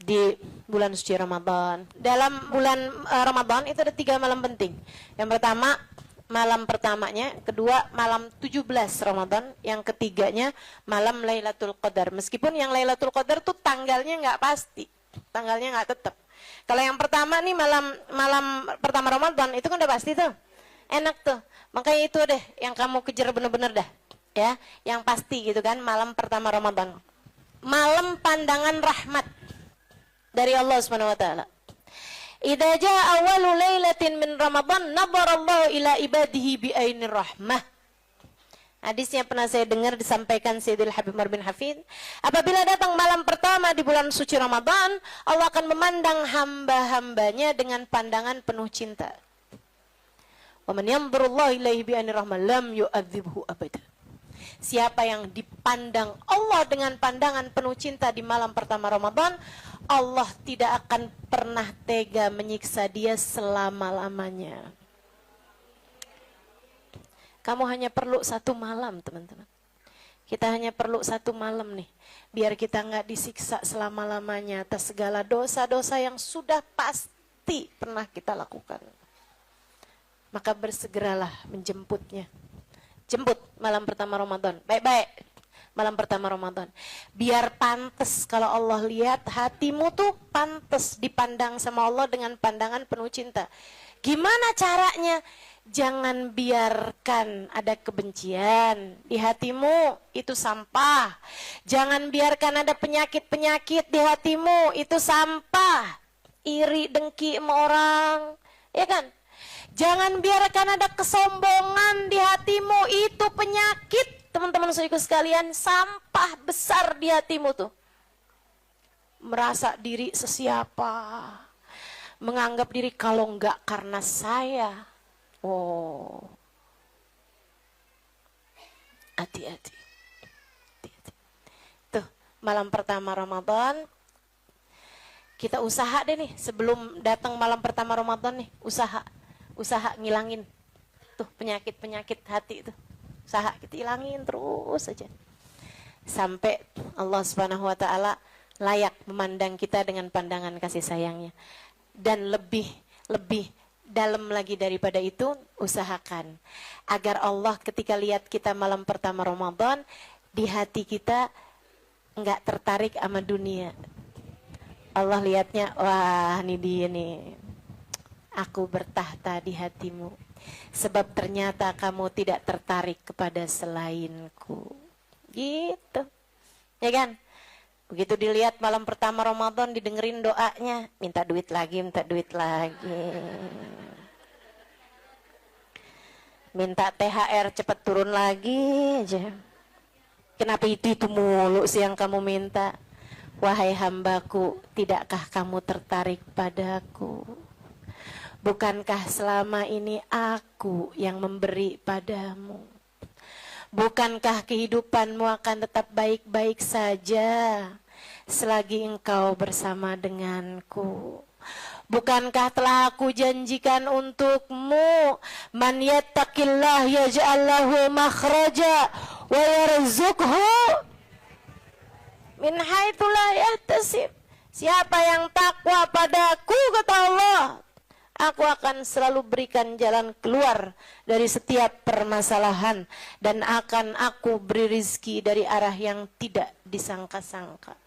di bulan suci Ramadan. Dalam bulan Ramadan itu ada 3 malam penting. Yang pertama malam pertamanya, kedua malam 17 Ramadan, yang ketiganya malam Lailatul Qadar. Meskipun yang Lailatul Qadar tuh tanggalnya nggak pasti, tanggalnya nggak tetap. Kalau yang pertama nih malam pertama Ramadan itu kan udah pasti tuh, enak tuh. Makanya itu deh yang kamu kejar bener-bener dah, ya, yang pasti gitu kan, malam pertama Ramadan. Malam pandangan rahmat dari Allah Subhanahu wa taala. Idza jaa awwalu lailatin min Ramadan nadharallahu ila ibadihi bi ainir rahmah. Hadisnya pernah saya dengar disampaikan Sayyidul Habib Umar bin Hafid. Apabila datang malam pertama di bulan suci Ramadan, Allah akan memandang hamba-hambanya dengan pandangan penuh cinta. Wa man yanzurullahu ilaihi bi ainir rahmah lam yu'adzibhu abada. Siapa yang dipandang Allah dengan pandangan penuh cinta di malam pertama Ramadan, Allah tidak akan pernah tega menyiksa dia selama-lamanya. Kamu hanya perlu 1 malam, teman-teman. Kita hanya perlu 1 malam nih, biar kita nggak disiksa selama-lamanya atas segala dosa-dosa yang sudah pasti pernah kita lakukan. Maka bersegeralah menjemputnya. Jemput malam pertama Ramadan, baik-baik. Malam pertama Ramadan, biar pantas kalau Allah lihat hatimu tuh pantas dipandang sama Allah dengan pandangan penuh cinta. Gimana caranya? Jangan biarkan ada kebencian di hatimu, itu sampah. Jangan biarkan ada penyakit-penyakit di hatimu, itu sampah. Iri, dengki sama orang, ya kan? Jangan biarkan ada kesombongan di hatimu, itu penyakit. Teman-teman saudaraku sekalian, sampah besar di hatimu tuh. Merasa diri sesiapa, menganggap diri kalau enggak karena saya. Oh, hati-hati. Tuh, malam pertama Ramadan, kita usaha deh nih, sebelum datang malam pertama Ramadan nih, usaha ngilangin tuh penyakit-penyakit hati itu. Usaha kita hilangin terus saja sampai Allah Subhanahu wa taala layak memandang kita dengan pandangan kasih sayangnya. Dan lebih dalam lagi daripada itu, usahakan agar Allah ketika lihat kita malam pertama Ramadan, di hati kita enggak tertarik sama dunia. Allah lihatnya, wah ini dia nih, aku bertahta di hatimu, sebab ternyata kamu tidak tertarik kepada selainku. Gitu, ya kan? Begitu dilihat malam pertama Ramadan, didengerin doanya, minta duit lagi, minta THR cepat turun lagi aja. Kenapa itu mulu sih yang kamu minta? Wahai hambaku, tidakkah kamu tertarik padaku? Bukankah selama ini aku yang memberi padamu? Bukankah kehidupanmu akan tetap baik-baik saja selagi engkau bersama denganku? Bukankah telah aku janjikan untukmu, man yattaqillah yaj'al lahu makhraja wa yarzuqhu min haitsu la yahtasib. Siapa yang takwa padaku, kata Allah, aku akan selalu berikan jalan keluar dari setiap permasalahan, dan akan aku beri rizki dari arah yang tidak disangka-sangka.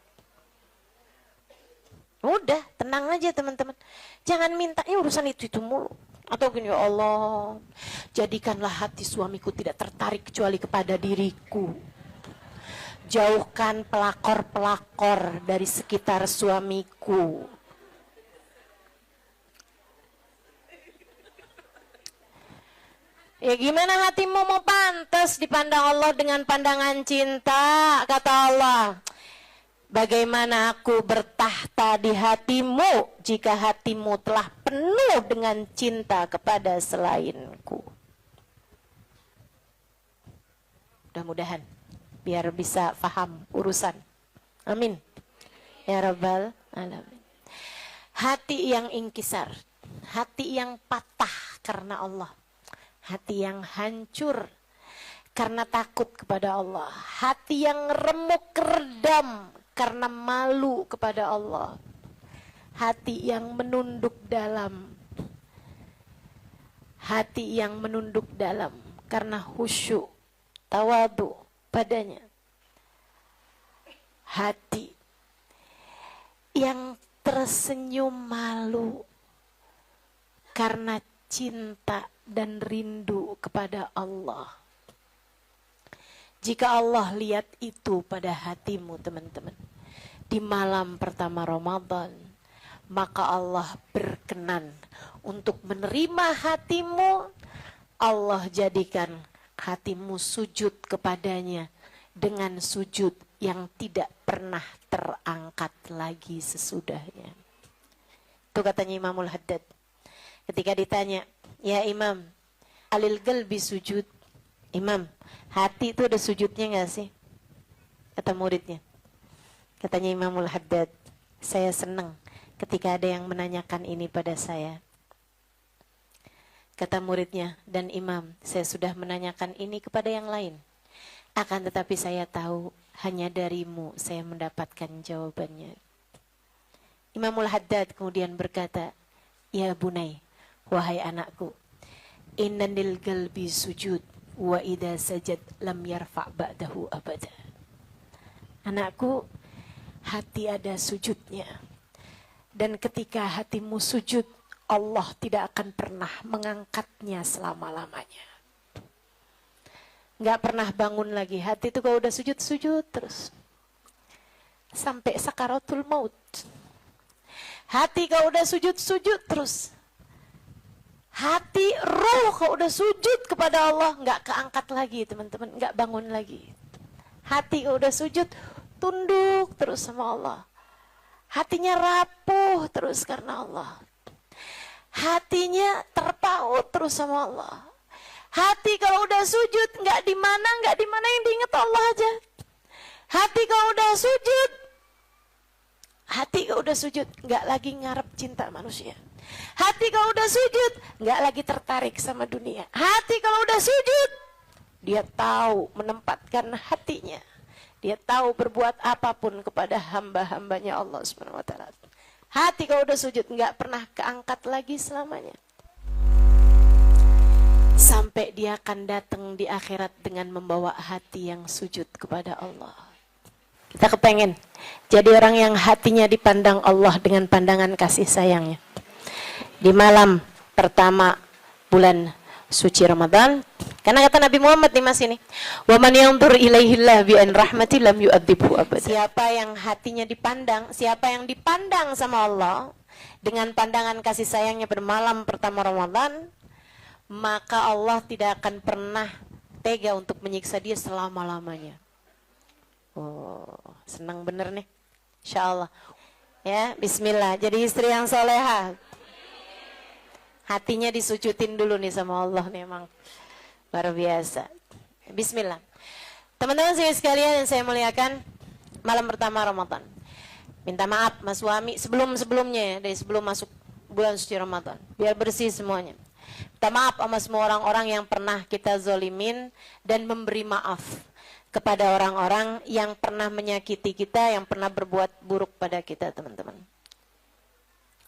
Udah, tenang aja teman-teman. Jangan mintanya urusan itu mulu. Atau gini, ya Allah, jadikanlah hati suamiku tidak tertarik kecuali kepada diriku. Jauhkan pelakor-pelakor dari sekitar suamiku. Ya gimana hatimu mau pantas dipandang Allah dengan pandangan cinta? Kata Allah, bagaimana aku bertahta di hatimu jika hatimu telah penuh dengan cinta kepada selainku. Mudah-mudahan biar bisa paham urusan. Amin. Ya Rabbal Alamin. Hati yang ingkisar, hati yang patah karena Allah, hati yang hancur karena takut kepada Allah, hati yang remuk redam karena malu kepada Allah. hati yang menunduk dalam. Hati yang menunduk dalam karena khusyuk, tawadu padanya. Hati yang tersenyum malu karena cinta dan rindu kepada Allah. Jika Allah lihat itu pada hatimu teman-teman, di malam pertama Ramadan, maka Allah berkenan untuk menerima hatimu. Allah jadikan hatimu sujud kepadanya dengan sujud yang tidak pernah terangkat lagi sesudahnya. Itu katanya Imamul Haddad. Ketika ditanya, ya Imam, alil qalbi sujud. Imam, hati itu ada sujudnya enggak sih? Kata muridnya. Katanya Imamul Haddad, saya senang ketika ada yang menanyakan ini pada saya. Kata muridnya, dan Imam, saya sudah menanyakan ini kepada yang lain. Akan tetapi saya tahu hanya darimu saya mendapatkan jawabannya. Imamul Haddad kemudian berkata, ya bunai, wahai anakku, innanil qalbi sujud wa idza sajad lam yarfa' ba'dahu abada. Anakku, hati ada sujudnya. Dan ketika hatimu sujud, Allah tidak akan pernah mengangkatnya selama-lamanya. Nggak pernah bangun lagi. Hati itu kalau udah sujud terus. Sampai sakaratul maut. Hati kalau udah sujud terus. Hati, roh kalau udah sujud kepada Allah, nggak keangkat lagi teman-teman. Nggak bangun lagi. Hati kalau udah sujud, tunduk terus sama Allah. Hatinya rapuh terus karena Allah. Hatinya terpaut terus sama Allah. Hati kalau udah sujud, nggak di mana yang diingat Allah aja. Hati kalau udah sujud, nggak lagi ngarep cinta manusia. Hati kalau udah sujud, nggak lagi tertarik sama dunia. Hati kalau udah sujud, dia tahu menempatkan hatinya. Dia tahu berbuat apapun kepada hamba-hambanya Allah Subhanahu wa taala. Hati kalau udah sujud nggak pernah keangkat lagi selamanya. Sampai dia akan datang di akhirat dengan membawa hati yang sujud kepada Allah. Kita kepengen jadi orang yang hatinya dipandang Allah dengan pandangan kasih sayangnya. Di malam pertama bulan suci Ramadan, karena kata Nabi Muhammad nih mas ini, wa man yanzur ilaihillah bi an rahmati lam yu'adzibhu abada. Siapa yang hatinya dipandang, siapa yang dipandang sama Allah dengan pandangan kasih sayangnya pada malam pertama Ramadan, maka Allah tidak akan pernah tega untuk menyiksa dia selama-lamanya. Oh, senang bener nih. Insyaallah. Ya, bismillah. Jadi istri yang solehah. Hatinya disujutin dulu nih sama Allah nih, emang luar biasa. Bismillah. Teman-teman sekalian yang saya muliakan, malam pertama Ramadan. Minta maaf mas suami sebelum-sebelumnya ya, dari sebelum masuk bulan suci Ramadan. Biar bersih semuanya. Minta maaf sama semua orang-orang yang pernah kita zolimin dan memberi maaf kepada orang-orang yang pernah menyakiti kita, yang pernah berbuat buruk pada kita, teman-teman.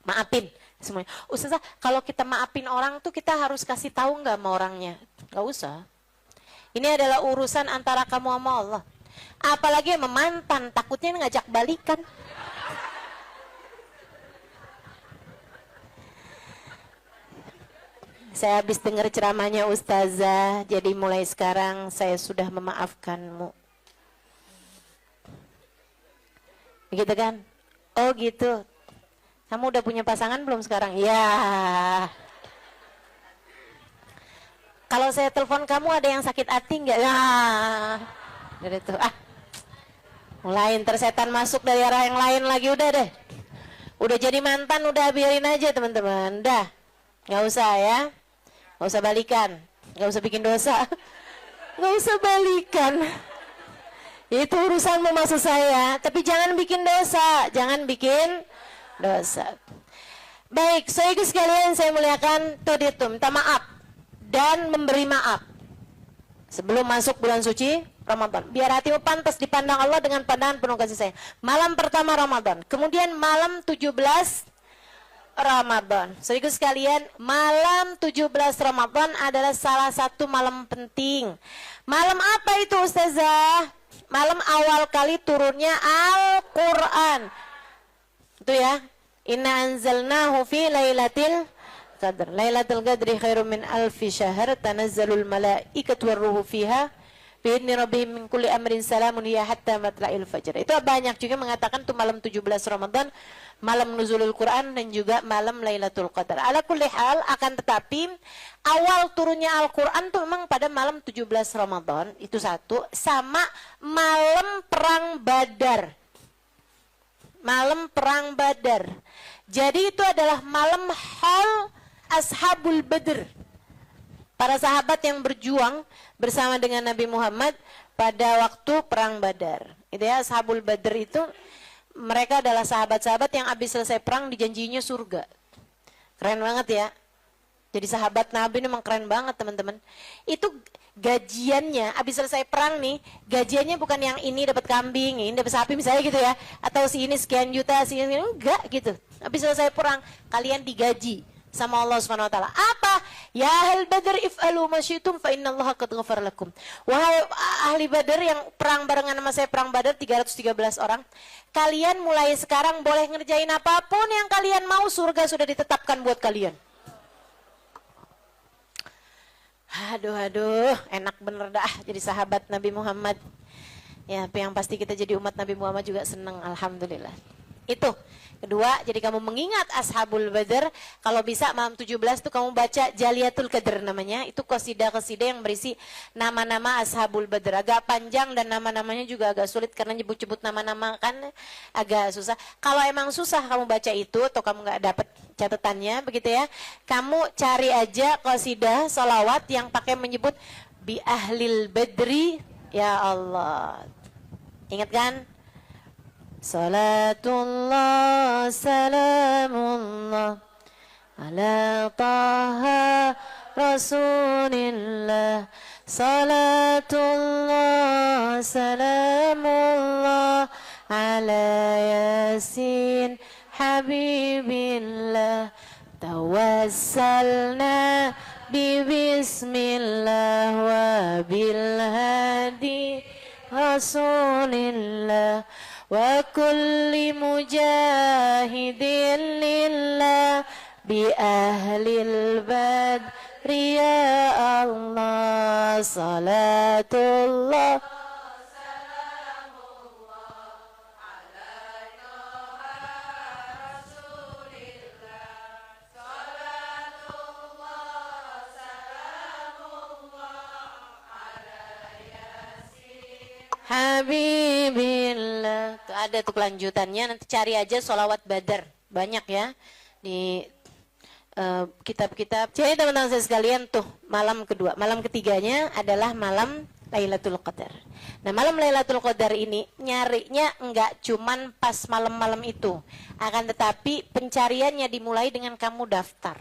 Maafin semuanya. Ustazah, kalau kita maafin orang tuh kita harus kasih tahu nggak sama orangnya? Nggak usah. Ini adalah urusan antara kamu sama Allah. Apalagi sama mantan, takutnya ngajak balikan. Saya habis dengar ceramahnya Ustazah, jadi mulai sekarang saya sudah memaafkanmu. Begitu kan? Oh gitu. Kamu udah punya pasangan belum sekarang? Ya. Kalau saya telepon kamu ada yang sakit hati nggak? Ya. Dari itu. Mulai tersetan masuk dari arah yang lain lagi, udah deh. Udah jadi mantan, udah biarin aja teman-teman. Dah. Nggak usah ya. Nggak usah balikan, nggak usah bikin dosa, nggak usah balikan. Itu urusanmu maksud saya. Tapi jangan bikin dosa, jangan bikin dosa. Baik, saudaraku sekalian saya muliakan, tuditum, minta maaf dan memberi maaf sebelum masuk bulan suci Ramadan. Biar hatimu pantas dipandang Allah dengan pandangan penuh kasih sayang. Malam pertama Ramadan, kemudian malam 17 Ramadan. Saudaraku sekalian, malam 17 Ramadan adalah salah satu malam penting. Malam apa itu Ustazah? Malam awal kali turunnya Al-Quran. Itu ya. Inna anzalnahu fi lailatul qadr. Lailatul qadri khairum min alfi syahr. Tanazzalul malaikatu warruhu fiha bi'idni rabbihim min kulli amrin salamun hiya hatta matla'il fajr. Itu banyak juga mengatakan itu malam 17 Ramadan, malam nuzulul Quran, dan juga malam Lailatul Qadar. Ala kulli hal, akan tetapi awal turunnya Al-Quran itu memang pada malam 17 Ramadan, itu satu, sama malam perang Badar. Malam perang Badar. Jadi itu adalah malam hal Ashabul Badr. Para sahabat yang berjuang bersama dengan Nabi Muhammad pada waktu perang Badar. Itu ya, Ashabul Badr itu mereka adalah sahabat-sahabat yang habis selesai perang dijanjinya surga. Keren banget ya. Jadi sahabat Nabi ini memang keren banget teman-teman. Itu gajiannya habis selesai perang nih, gajiannya bukan yang ini dapat kambing, ini dapat sapi misalnya gitu ya, atau si ini sekian juta, si ini enggak gitu. Habis selesai perang kalian digaji sama Allah Subhanahu wa taala. Apa? Ya ahli Badr if'alu ma syi'tum fa innallaha qad ghafara lakum. Wahai ahli Badar yang perang barengan sama saya perang Badar 313 orang, kalian mulai sekarang boleh ngerjain apapun yang kalian mau, surga sudah ditetapkan buat kalian. Aduh, enak bener dah jadi sahabat Nabi Muhammad. Ya, yang pasti kita jadi umat Nabi Muhammad juga senang, alhamdulillah. Itu. Kedua, jadi kamu mengingat Ashabul Badr, kalau bisa malam 17 tuh kamu baca Jaliyatul Qadr namanya. Itu qasidah-qasidah yang berisi nama-nama Ashabul Badr. Agak panjang dan nama-namanya juga agak sulit karena nyebut-nyebut nama-nama kan agak susah. Kalau emang susah kamu baca itu atau kamu nggak dapat catatannya begitu ya, kamu cari aja qasidah salawat yang pakai menyebut bi ahlil badri, ya Allah. Ingat kan? Salatullah salamullah ala taha rasulillah. Salatullah salamullah ala yasin habibillah. Tawassalna bismillah wa bil hadi rasulillah wa kulli mujahidin lillah bi ahlil badri ya Allah. Salatullah Habibillah. Tuh ada tuh kelanjutannya, nanti cari aja sholawat Badar. Banyak ya di kitab-kitab. Jadi teman-teman saya sekalian tuh malam kedua. Malam ketiganya adalah malam Lailatul Qadar. Nah malam Lailatul Qadar ini nyarinya enggak cuman pas malam-malam itu. Akan tetapi pencariannya dimulai dengan kamu daftar.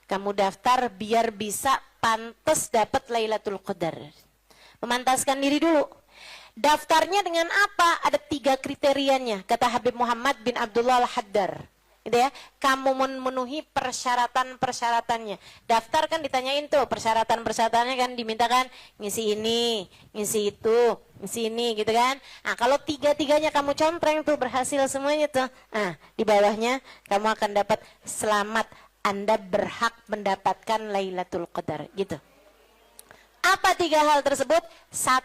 Kamu daftar biar bisa pantas dapat Lailatul Qadar. Memantaskan diri dulu. Daftarnya dengan apa? Ada 3 kriterianya. Kata Habib Muhammad bin Abdullah Al-Haddar. Gitu ya. Kamu memenuhi persyaratan-persyaratannya. Daftar kan ditanyain tuh persyaratan-persyaratannya kan dimintakan ngisi ini, ngisi itu, ngisi ini gitu kan. Nah, kalau 3-3-nya kamu compreng tuh berhasil semuanya tuh. Nah, di bawahnya kamu akan dapat selamat. Anda berhak mendapatkan Lailatul Qadar gitu. Apa 3 hal tersebut? 1.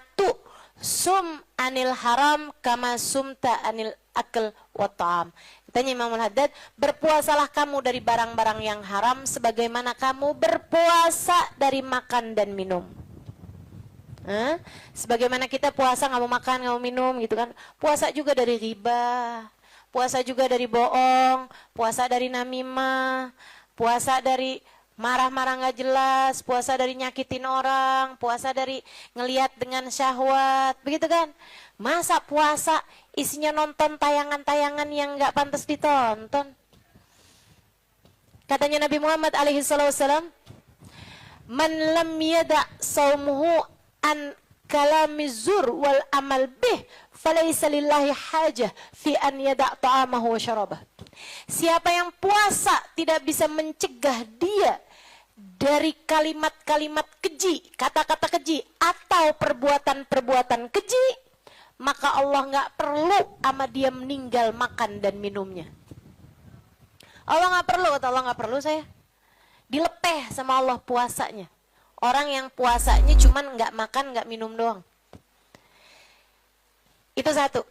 Sum anil haram kama sumta anil akal wa ta'am. Tanya Imam Al-Haddad, berpuasalah kamu dari barang-barang yang haram sebagaimana kamu berpuasa dari makan dan minum. Sebagaimana kita puasa nggak mau makan, nggak mau minum gitu kan. Puasa juga dari riba, puasa juga dari bohong, puasa dari namimah, puasa dari marah-marah nggak jelas, puasa dari nyakitin orang, puasa dari ngelihat dengan syahwat, begitu kan? Masa puasa isinya nonton tayangan-tayangan yang nggak pantas ditonton? Katanya Nabi Muhammad alaihi wasallam, "Man lam yada saumuhu an kalamizur wal amal bih, falaysa lillahi hajah fi an yada ta'amahu wa syarabah." Siapa yang puasa tidak bisa mencegah dia dari kalimat-kalimat keji, kata-kata keji, atau perbuatan-perbuatan keji, maka Allah nggak perlu sama dia meninggal makan dan minumnya. Allah nggak perlu, kata Allah nggak perlu saya. Dilepeh sama Allah puasanya. Orang yang puasanya cuman nggak makan, nggak minum doang. Itu satu.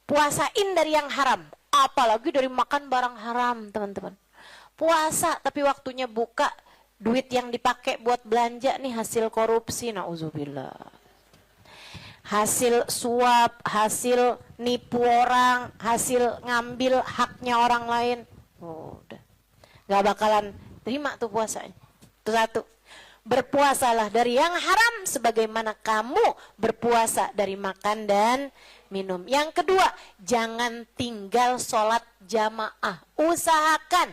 Puasain dari yang haram. Apalagi dari makan barang haram, teman-teman. Puasa tapi waktunya buka, duit yang dipakai buat belanja nih hasil korupsi, nauzubillah. Hasil suap, hasil nipu orang, hasil ngambil haknya orang lain. Udah. Gak bakalan terima tuh puasanya. Itu satu. Berpuasalah dari yang haram sebagaimana kamu berpuasa dari makan dan minum. Yang kedua, jangan tinggal sholat jamaah. Usahakan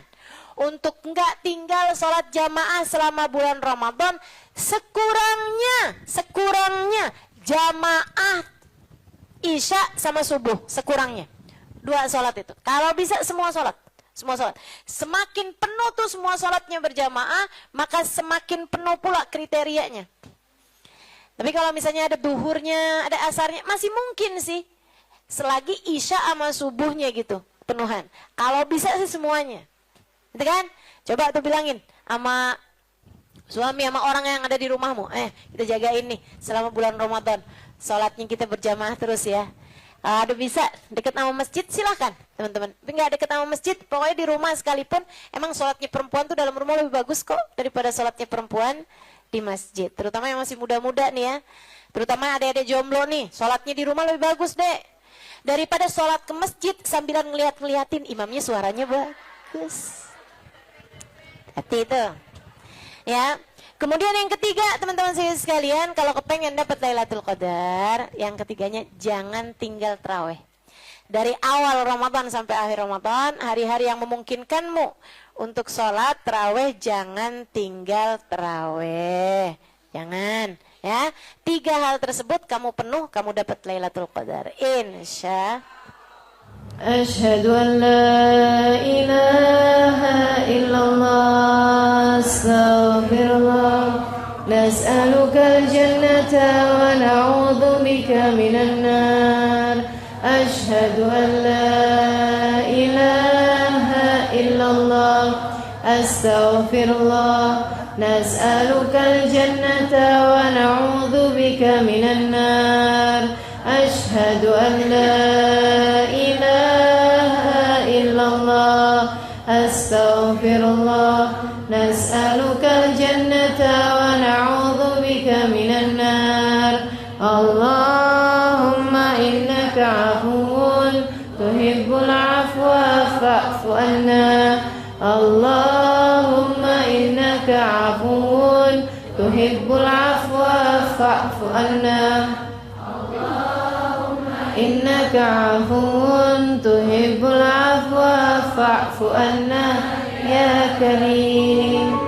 untuk nggak tinggal sholat jamaah selama bulan Ramadan. Sekurangnya jamaah isya sama subuh, sekurangnya 2 sholat itu. Kalau bisa semua sholat. Semakin penuh tuh semua sholatnya berjamaah, maka semakin penuh pula kriterianya. Tapi kalau misalnya ada duhurnya, ada asarnya, masih mungkin sih. Selagi isya sama subuhnya gitu, penuhan. Kalau bisa sih semuanya. Gitu kan? Coba tuh bilangin sama suami, sama orang yang ada di rumahmu. Kita jagain nih selama bulan Ramadan. Sholatnya kita berjamaah terus ya. Ada bisa deket sama masjid silahkan teman-teman. Tapi nggak deket sama masjid, pokoknya di rumah sekalipun. Emang sholatnya perempuan tuh dalam rumah lebih bagus kok daripada sholatnya perempuan di masjid. Terutama yang masih muda-muda nih ya. Terutama adik-adik jomblo nih, sholatnya di rumah lebih bagus deh. Daripada sholat ke masjid sambilan ngeliatin imamnya suaranya bagus. Hati itu. Ya. Kemudian yang ketiga, teman-teman sekalian, kalau kepengen dapat Lailatul Qadar, yang ketiganya jangan tinggal tarawih. Dari awal Ramadan sampai akhir Ramadan, hari-hari yang memungkinkanmu untuk sholat tarawih, jangan tinggal tarawih. Jangan, ya. 3 hal tersebut kamu penuh, kamu dapat Lailatul Qadar. Insya أشهد أن لا إله إلا الله أستغفر الله نسألك الجنة ونعوذ بك من النار أشهد أن لا إله إلا الله أستغفر الله نسألك الجنة ونعوذ بك من النار أشهد أن لا إله إلا الله أستغفر الله نسألك الجنة ونعوذ بك من النار اللهم إنك عفو تحب العفو فاعف عنا اللهم إنك عفو تحب العفو فاعف عنا إنك عفو تحب العفو فاعف عنا يا كريم